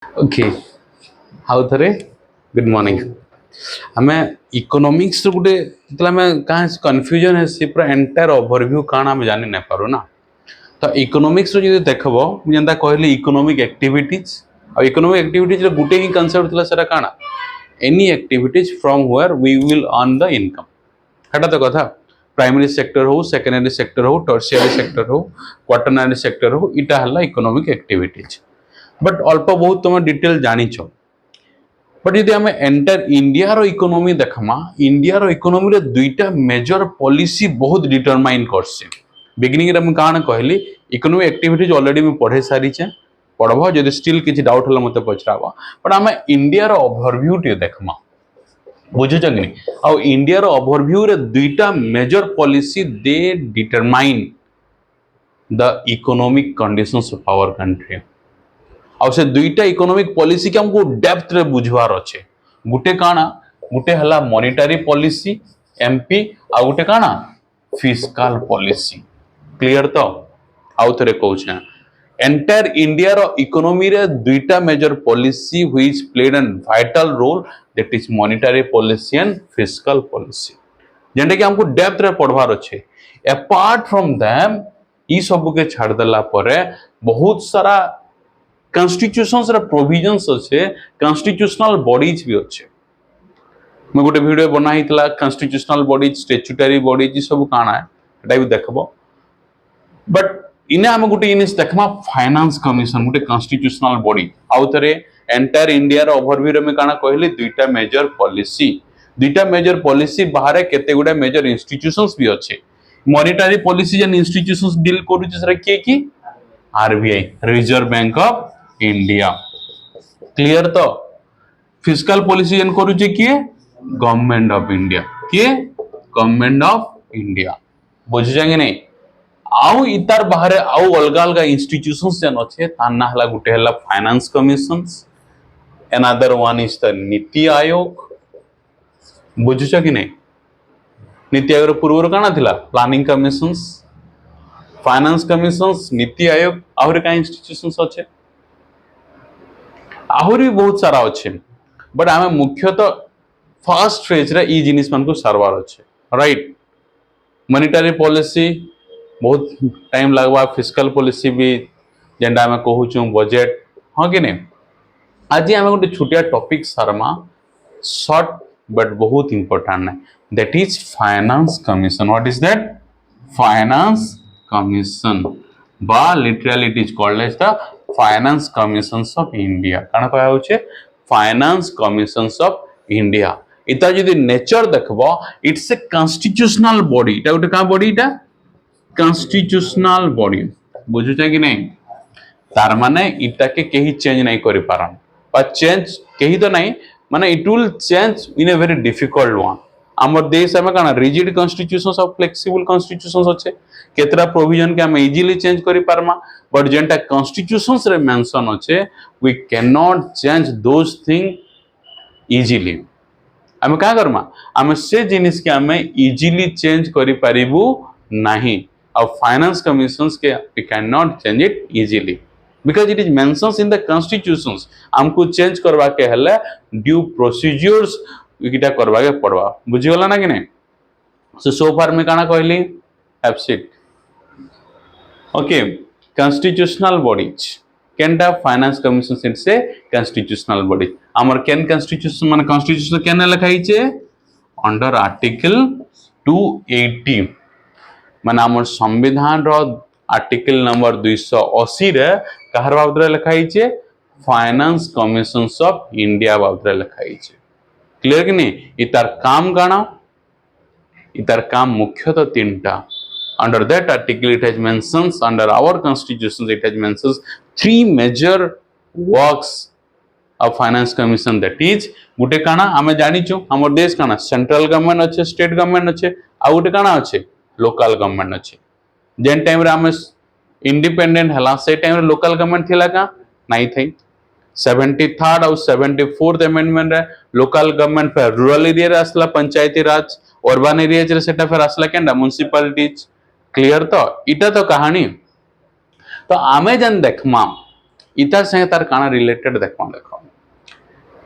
okay how थरे good morning आमे economics रो गुटे जतला आमे कहाँ कंफ्यूजन है से पूरा एंटायर ओवरव्यू काना हम जानि न पारो ना तो इकोनॉमिक्स रो जदि देखबो जेंता कहली इकोनॉमिक एक्टिविटीज और इकोनॉमिक एक्टिविटीज रो गुटे ही कांसेप्ट थला सेटा काना any activities from where we will earn the income हेटा तो कथा प्राइमरी सेक्टर हो सेकेंडरी सेक्टर हो टर्शियरी सेक्टर हो क्वाटरनरी सेक्टर हो इटा हला इकोनॉमिक एक्टिविटीज बट अल्प बहुत तुम डिटेल जानिछ बट यदि आम एंटायर इंडिया रो इकोनॉमी देखमा इंडिया रो इकोनॉमी रे दुईटा मेजर पॉलिसी बहुत डिटरमाइन करसे बिगिनिंग रे हम कान कहली इकोनॉमिक एक्टिविटीज ऑलरेडी मैं पढ़े सारी छे पढ़बो जदि स्टिल किछि डाउट हला मते पछराबो बट आम इंडिया रो ओवरव्यू टे देखमा बुझुछ कि नहीं आ इंडिया रो ओवरव्यू रे दुईटा major policy they determine the economic conditions of our country और से दुईटा इकोनॉमिक पॉलिसी के हमको डेप्थ रे बुझवार अच्छे गुटे काना गुटे हला मॉनेटरी पॉलिसी एमपी आ गुटे काना फिस्कल पॉलिसी क्लियर तो आउ थरे कहूछे एंटायर इंडिया रो इकोनॉमी रे दुईटा major policy which played an vital role that is monetary policy and fiscal policy जेंटा कि हमको डेप्थ रे पढ़वार अच्छे अपार्ट फ्रॉम देम ई सब के छाड़ देला परे बहुत सारा कॉन्स्टिट्यूशंस रे प्रोविजंस अच्छे कॉन्स्टिट्यूशनल बॉडीज भी अच्छे मैं गोटे वीडियो बना हितला कॉन्स्टिट्यूशनल बॉडीज स्टैट्यूटरी बॉडीज सब काना है एटा भी देखबो बट इने हम गोटे इनिस देखमा फाइनेंस कमीशन गोटे कॉन्स्टिट्यूशनल बॉडी आउतरे एंटायर इंडिया रो ओवरव्यू रे में काना कहली दुईटा मेजर पॉलिसी बाहर केते गुडा मेजर इंस्टीट्यूशंस भी अच्छे मॉनेटरी पॉलिसी जन इंस्टीट्यूशंस डील करू जे के की RBI reserve bank of India clear तो फिस्कल पॉलिसी जन करूचे किए गवर्नमेंट ऑफ इंडिया किए गवर्नमेंट ऑफ इंडिया बुझ जाएंगे नहीं आउ इतार बाहर आउ अलगा अलगा इंस्टीट्यूशंस जन अच्छे ताना हला गुटे हला finance commissions another one is the NITI Aayog बुझुछ कि नहीं नीति आयोग पूर्व काना थिला planning commissions finance commissions NITI Aayog आहुरी का इंस्टीट्यूशंस अच्छे आहुरी बहुत सारा अच्छे बट आम मुख्यतः फर्स्ट फेज रे ई जिनिस मान को सारवार अच्छे राइट मॉनेटरी पॉलिसी बहुत टाइम लगवा फिस्कल पॉलिसी भी जेंडा आम कहूँ बजेट हाँ कि नहीं आज आम गोटे छोटिया टॉपिक सारमा शॉर्ट बट बहुत इंपोर्टेंट है that is finance commission what is that finance commission बा literally it is called as the finance commissions of India काना कहया होचे फाइनेंस कमीशंस ऑफ इंडिया इता जदि नेचर देखबो इट्स ए कॉन्स्टिट्यूशनल बॉडी इटा गोटे का बॉडी इटा कॉन्स्टिट्यूशनल बॉडी बुझुचे कि नहीं तार माने इटा के केही चेंज नहीं करि पारन बा चेंज केही तो नहीं माने it will change in a very difficult one आमर देश में काना रिजिड कॉन्स्टिट्यूशंस और फ्लेक्सिबल कॉन्स्टिट्यूशंस अच्छे केतरा प्रोविजन के हम इजीली चेंज करि पारमा बट जेंटा कॉन्स्टिट्यूशंस रे मेंशन अच्छे we can not change those thing easily हम का करमा हम से जिनिस के हम इजीली चेंज करि परिबु नहीं और फाइनेंस कमीशंस के we can not change it easily because it is mentions in the constitutions हमको चेंज करवा के हले ड्यू प्रोसीजर्स इटा करवा के पड़वा बुझी गला ना कि नहीं सो फार में काना कहली एब्सिट ओके कॉन्स्टिट्यूशनल बॉडीज केनटा finance commission it's a constitutional body हमर केन कॉन्स्टिट्यूशन माने कॉन्स्टिट्यूशन केन लिखाई छे अंडर आर्टिकल 280 माने हमर संविधान रो आर्टिकल नंबर 280 रे कहर बाबद लिखाई छे फाइनेंस कमीशंस ऑफ इंडिया बाबद लिखाई छे क्लियर कि नहीं इतार काम गाना इतार काम मुख्यतः तीनटा under that article it has mentions under our constitution it has mentions three major works of finance commission that is गुटे काना हमें जानी छु हमर देश काना सेंट्रल गवर्नमेंट अच्छे स्टेट गवर्नमेंट अच्छे आ गुटे काना अच्छे लोकल गवर्नमेंट अच्छे जेन टाइम रे हमें इंडिपेंडेंट हला से टाइम रे लोकल गवर्नमेंट थिला का नहीं थई 73rd और 74th अमेंडमेंट रे लोकल गवर्नमेंट पे रूरल एरिया रे असला पंचायती राज अर्बन एरिया रे सेटा फिर असला केंडा म्युनिसिपलिटीज क्लियर तो इटा तो कहानी तो आमे जन देखमा इतार संगे तार काना रिलेटेड देखो देखो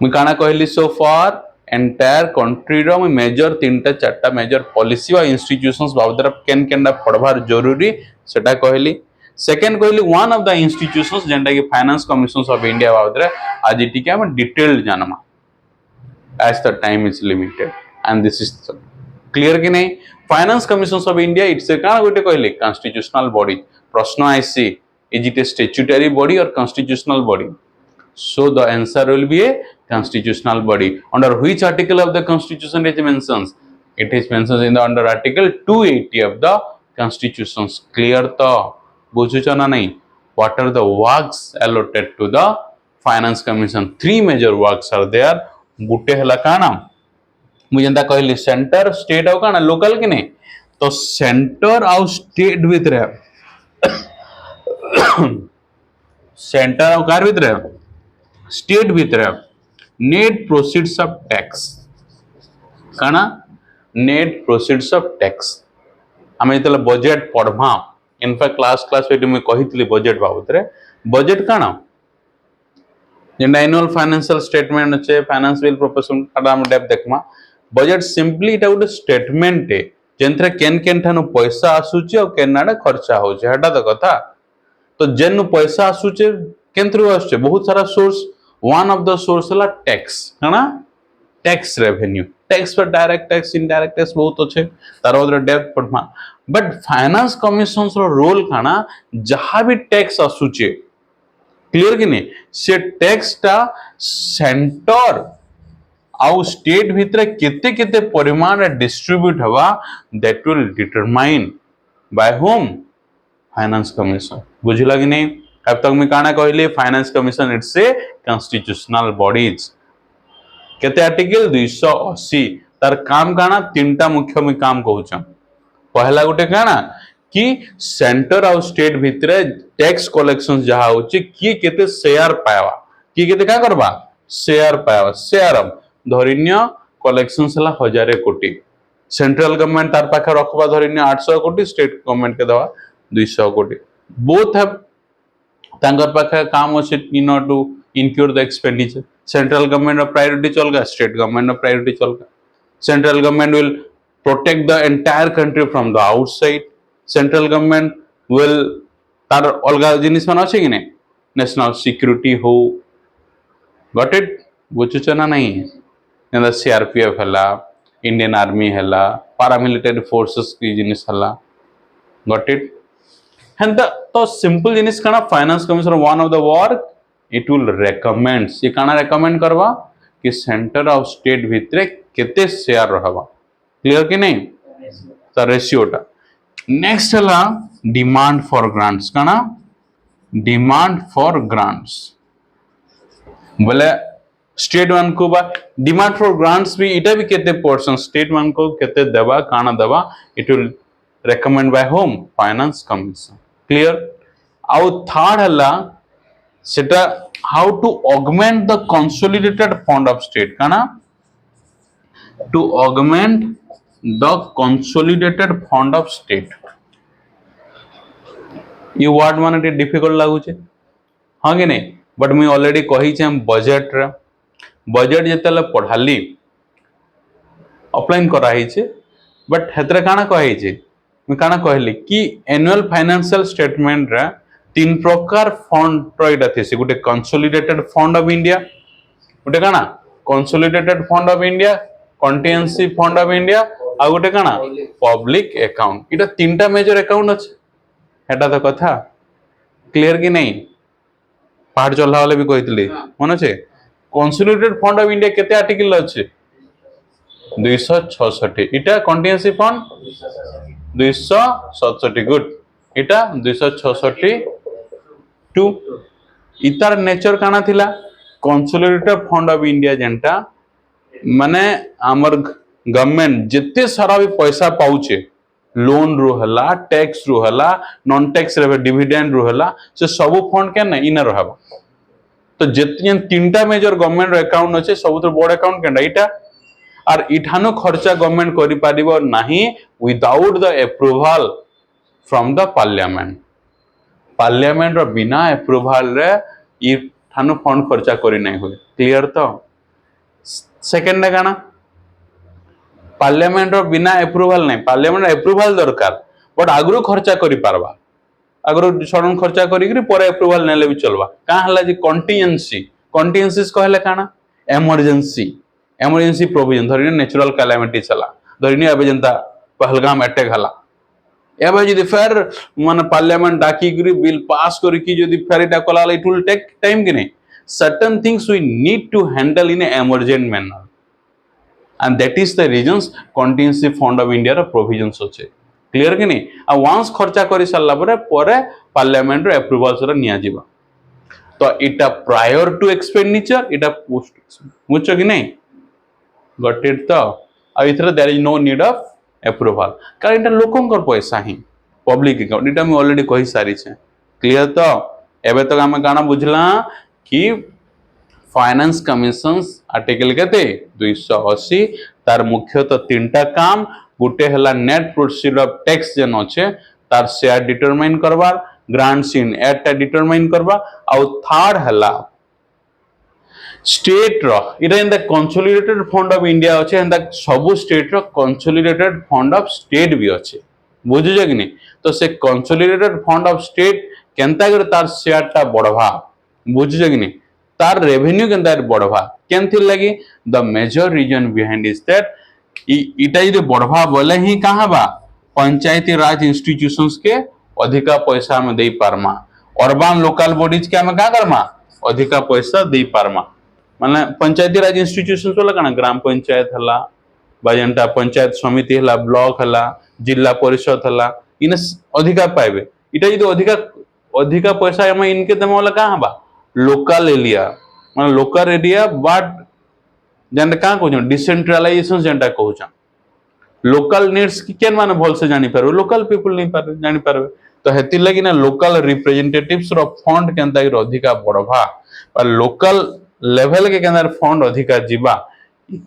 मुई काना कहली सो फार एंटायर कंट्री रो मुई मेजर तीनटा चारटा मेजर पॉलिसी वा इंस्टीट्यूशंस बाबदर केन केनडा पढ़वार जरूरी सेटा कहली सेकंड कहली वन ऑफ द इंस्टीट्यूशंस जेंटा कि फाइनेंस कमिशंस ऑफ इंडिया बाबदर आज टिके हम detailed जानमा as the time is limited and this is clear कि नहीं finance commissions of India it's काना गोटे कहले कॉन्स्टिट्यूशनल बॉडी प्रश्न आइसी is it a statutory body और constitutional body so the answer will be a constitutional body under which article of the constitution it mentions it is mentioned in the under article 280 of the constitutions clear to बुझुछ ना नहीं what are the works allotted to the finance commission three major works are there गुटे हला काना मुझे जेंता कहली centre state आउ काना local कि नहीं तो सेंटर आउ स्टेट भितर सेंटर आउ कार भितर स्टेट भितर नेट प्रोसीड्स ऑफ टैक्स काना नेट प्रोसीड्स ऑफ टैक्स आम जो बजेट पढ़वा इनफैक्ट क्लास मुझे कही बजेट बाबद बजेट काना जेंटा एनुअल फाइनेंशियल स्टेटमेंट अच्छे फाइनेंस बिल प्रोपोजल काटा हम डेप देखमा बजेट सिंपली इटा गोटे स्टेटमेंट है जेंथरे केन केन ठानु पैसा आसुची और केनाडा खर्चा होचे हटा तो कथा तो जेनु पैसा आसुचे केंथरु आसुचे बहुत सारा source one of the source हला टैक्स काना टैक्स रेवेन्यू टैक्स पर डायरेक्ट टैक्स इनडायरेक्ट टैक्स बहुत अच्छे तार बदले डेप पढ़मा बट फाइनेंस कमिशंस रो रोल काना जहां भी टैक्स आसुचे क्लियर कि नहीं से टैक्स टा सेंटर आउ स्टेट भितर केते केते परिमाण डिस्ट्रीब्यूट हवा that will determine by home finance commission बुझला कि नहीं अब तक मैं काना कहली finance commission it's a constitutional bodies केते आर्टिकल 280 तार काम काना तीनटा मुख्य मैं काम कहूछ पहला गोटे काना कि सेंटर और स्टेट भितर टैक्स कलेक्शन जहा होची कि केते शेयर पावा कि केते का करबा शेयर पावा शेयर धरिन्य कलेक्शंस हला 1000 कोटी सेंट्रल गवर्नमेंट तार पाखा रखबा धरिन्य 800 कोटी स्टेट गवर्नमेंट के दवा 200 कोटी बोथ हैव तांगर पाखा काम अछि in to incur the expenditure central government of priority चलगा स्टेट गवर्नमेंट ऑफ प्रायोरिटी चलगा central government will protect the entire country from the outside central government will तार अलगा जिनिस मान अछि कि नै नेशनल सिक्योरिटी हो गॉट इट बुझुछ ना नहीं जेना सीआरपीएफ हला इंडियन आर्मी हला पैरामिलिटरी फोर्सेस की जिनिस हला गॉट इट हंता तो सिंपल जिनिस काना finance commission one of the work it will recommends ये काना रेकमेंड करवा कि सेंटर ऑफ स्टेट भितरे केते शेयर रहबा क्लियर कि नहीं तो रेशियोटा नेक्स्ट हला डिमांड फॉर ग्रांट्स काना डिमांड फॉर ग्रांट्स बोले स्टेट वन को बा डिमांड फॉर ग्रांट्स भी इटा भी केते पोर्शन स्टेट वन को केते देबा काना देबा it will recommend by home finance commission clear आउ थर्ड हला सेटा how to augment the consolidated fund of state काना to augment the consolidated fund of state ये वर्ड माने डिफिकल्ट लागू छे हां कि नहीं बट मुई ऑलरेडी कही छे हम बजेट रे बजेट जेतले पढ़ाली ऑफलाइन करा ही छे बट हेतरे काना कही छे मैं काना कहली कि एनुअल फाइनेंशियल स्टेटमेंट रे तीन प्रकार fund रोइडा Tessy Gute consolidated fund of India गुटे काना consolidated fund of India contingency fund of India आ गुटे काना पब्लिक अकाउंट इटा तीनटा मेजर अकाउंट अछि हेटा तो कथा क्लियर कि नहीं पाठ चलला वाले भी कहितली मन छे कंसोलिडेटेड फंड ऑफ इंडिया केते आर्टिकल अछि 266 इटा कॉन्टिजेंसी फंड 267 गुड इटा 266 टू इतार नेचर काना थिला कंसोलिडेटेड फंड ऑफ इंडिया जेंटा माने हमर गवर्नमेंट जिते सारा भी पैसा पाउचे लोन रो हला टैक्स रो हला नॉन टैक्स रे डिविडेंड रो हला से सब फंड के ना इना रहबा तो जिते तीनटा मेजर गवर्नमेंट रो अकाउंट अछि सबुतर बड़ अकाउंट केंडा इटा और इठानो खर्चा गवर्नमेंट करि पारिबो नाही without the approval from the parliament रो बिना अप्रूवल रे ई ठानु फंड खर्चा करी नहीं हुए क्लियर तो सेकंड है काना पार्लियामेंट रो बिना अप्रूवल नहीं पार्लियामेंट अप्रूवल दरकार बट आगु खर्चा करि पारबा आगु सडन खर्चा करी पर अप्रूवल नेले भी चलवा का हला जे कंटीजेंसीज कहले काना इमरजेंसी प्रोविजन धरिने नेचुरल कैलामिटी चला धरिने अब जनता पहलगाम अटैक हला एबे जदि फेर माने पार्लियामेंट डाकी बिल पास करी जदि फेर इटा कला इट विल टेक टाइम कि नहीं certain things we need to handle in a emergent manner and that is the reasons contingency fund of India रो provisions होचे क्लियर कि नहीं आ वंस खर्चा करि सारला परे पार्लियामेंट रो अप्रूवल सर निया जीवा तो इटा प्रायर टू एक्सपेंडिचर इटा पोस्ट मुचो कि नहीं गॉट इट तो आ इथरे there is no need of approval कारण इटा लोकंकर पैसा ही पब्लिक अकाउंट इटा मैं ऑलरेडी कहि सारी छे क्लियर तो एबे तक हम काना बुझला कि फाइनेंस कमिशंस आर्टिकल केते 280 तार मुख्यतः तीनटा काम गुटे हला नेट प्रोसीड ऑफ टैक्स जन अच्छे तार शेयर डिटरमाइन करबार ग्रांट्स इन एटा डिटरमाइन करबा और थर्ड हला स्टेट रो इटा in the consolidated fund of India अच्छे इन द सब स्टेट रो कंसोलिडेटेड फंड ऑफ स्टेट भी अच्छे बुझिजे कि नहीं तो से कंसोलिडेटेड फंड ऑफ स्टेट केनता कर तार शेयर टा बढ़वा बुझिजे कि नहीं तार रेवेन्यू केनता बढ़वा केनथि लगी the major reason behind is that इटा यदि बढ़वा बोले ही कहाँ बा पंचायती राज इंस्टीट्यूशंस के अधिका पैसा में दे पारमा अर्बन लोकल बॉडीज के हम क्या करमा अधिका पैसा दे पारमा माने पंचायती राज इंस्टीट्यूशंस बोला कना ग्राम पंचायत हला बाजंटा पंचायत समिति हला ब्लॉक हला जिला परिषद हला इन अधिका पाइबे इटा यदि अधिका पैसा हम इनके दम वाला कहाँ बा लोकल एरिया माने लोकल एरिया बट जेंटा का कहू डिसेंट्रलाइजेशन जेंटा कहू लोकल नीड्स की केन माने भल से जानि पारबे लोकल पीपल नहीं पारबे जानि पारबे तो हेति लगी ना लोकल रिप्रेजेंटेटिव्स रो फंड केनता रो अधिका बढ़वा पर लोकल लेवल के केनर फंड अधिका जीवा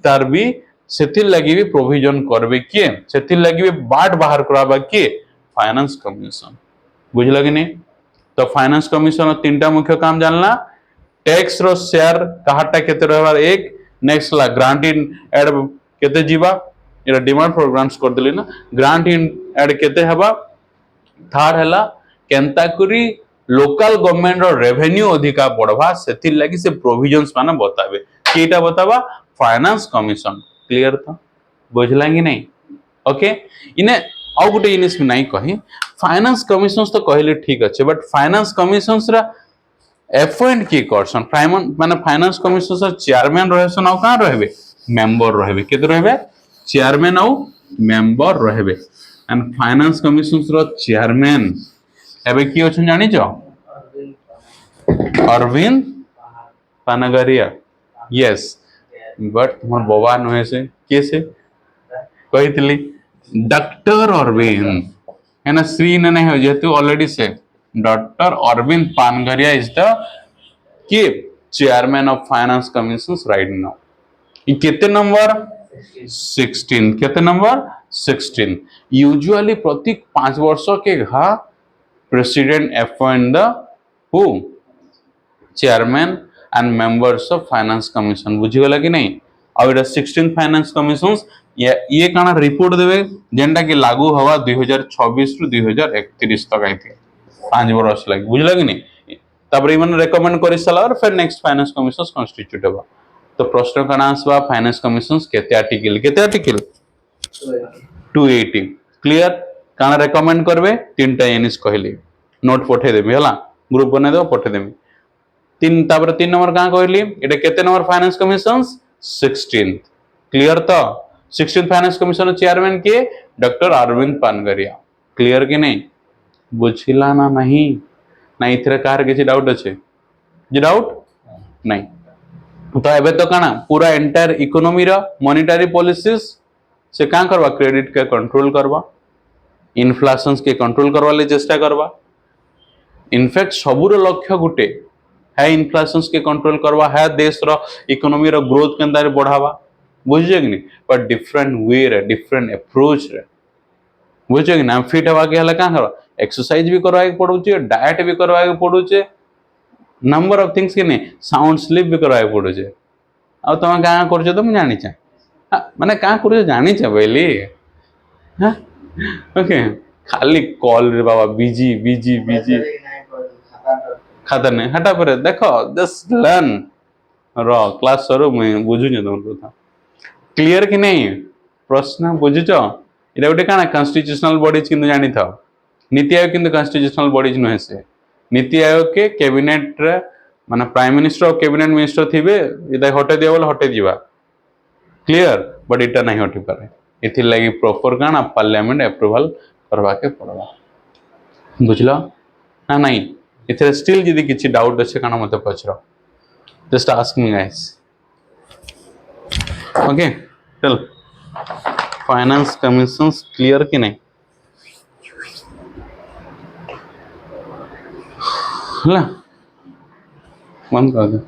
तार भी सेति लगी भी प्रोविजन करबे के सेति लगी भी बाट बाहर कराबा के फाइनेंस कमीशन बुझला कि नहीं तो फाइनेंस कमीशन तीनटा मुख्य काम जानला टैक्स रो शेयर कहाटा केते रहबार एक नेक्स्ट ला ग्रांट इन एड केते जीवा एरा डिमांड फॉर ग्रांट्स कर देली ना ग्रांट इन एड केते हबा थर्ड हला केनता करी लोकल गवर्नमेंट रो रेवेन्यू अधिका बढ़वा सेति लागि से प्रोविजंस माने बताबे केटा बताबा फाइनेंस कमीशन क्लियर था बुझला कि नहीं ओके इने आउ गुटे जिनिस में नहीं कही फाइनेंस कमिशंस तो कहले ठीक अच्छे बट फाइनेंस कमिशंस रा अपॉइंट की करसन माने फाइनेंस कमिशंस चेयरमैन रहसन आ का रहबे मेंबर रहबे केते रहबे चेयरमैन आ मेंबर रहबे and finance commissions row chairman एबे की होछन जानि छ Arvind Panagariya yes but more बाबा नहे से के से कहितली डॉक्टर अरविंद है ना श्री ने नहीं हो जेतु ऑलरेडी से doctor Arvind Panagariya is the के chairman of finance commissions right now ये कितने नंबर 16 कितने नंबर 16 यूजुअली प्रत्येक 5 वर्षों के घा president appoint the who chairman and members of finance commission बुझीगला कि नहीं अब एटा 16 फाइनेंस कमिशंस ये काना रिपोर्ट देवे जेंटा कि लागू हवा 2026 रु 2031 तक आई थी 5 वर्ष लगे बुझला कि नहीं तबरे मन रेकमेंड करि सला और फिर नेक्स्ट फाइनेंस कमिशंस कॉन्स्टिट्यूट होबा तो प्रश्न काना आसबा फाइनेंस कमिशंस केते आर्टिकल 280 क्लियर काना रेकमेंड करबे तीनटा एनिस कहली नोट पठे देबे हला ग्रुप बना देबो पठे देबे तीन तापर 3 नंबर का कहली एटा केते नंबर फाइनेंस कमिशंस 16 क्लियर तो 16 फाइनेंस कमिशन चेयरमैन के डॉक्टर अरविंद पानगरिया क्लियर कि नहीं बुझिला ना नहीं ना इथरे कार के डाउट अच्छे जे डाउट नहीं तो एबे तो काना पूरा एंटायर इकोनॉमी रा मॉनेटरी पॉलिसीज से का करवा क्रेडिट के कंट्रोल करवा इन्फ्लेशन के कंट्रोल करवा ले चेष्टा करवा इनफैक्ट सबुर लक्ष्य गुटे है इन्फ्लेशन के कंट्रोल करवा है देश रो इकोनॉमी रो ग्रोथ के अंदर बढ़ावा बुझे कि नहीं पर डिफरेंट वे रे डिफरेंट अप्रोच रे बुझे कि ना फिट हवा के हला का करवा एक्सरसाइज भी करवा के पड़ुचे डाइट भी करवा के पड़ुचे नंबर ऑफ थिंग्स कि नहीं साउंड स्लीप भी करवाई पड़ुचे आ तुम क्या कर तो मुझे जानी माने क्या कर जानी बोली हाँ ओके खाली कॉल रे बाबा बिजी बिजी बिजी खाता नहीं हटा पर देखो जस्ट लर्न र क्लास सरो मुझे बुझुचे तुम कथा क्लियर कि नहीं प्रश्न बुझुच ये गोटे क्या कन्स्टिट्यूशनल बॉडीज किंतु जानी था नीति आयोग किंतु कन्स्टिट्यूशनल बॉडीज नुहे से नीति आयोग के कैबिनेट रे माने प्राइम मिनिस्टर और कैबिनेट मिनिस्टर थिबे इदा हटे दिया बोले हटे दिवा क्लियर बट इटा नहीं हटी पारे इथि लागि प्रॉपर काना पार्लियामेंट अप्रूवल करवा के पड़वा बुझलो ना नहीं इथे स्टिल यदि किछि डाउट अछि काना मते पछरो just ask me guys okay चल फाइनेंस कमीशंस क्लियर कि नहीं हला बंद कर दे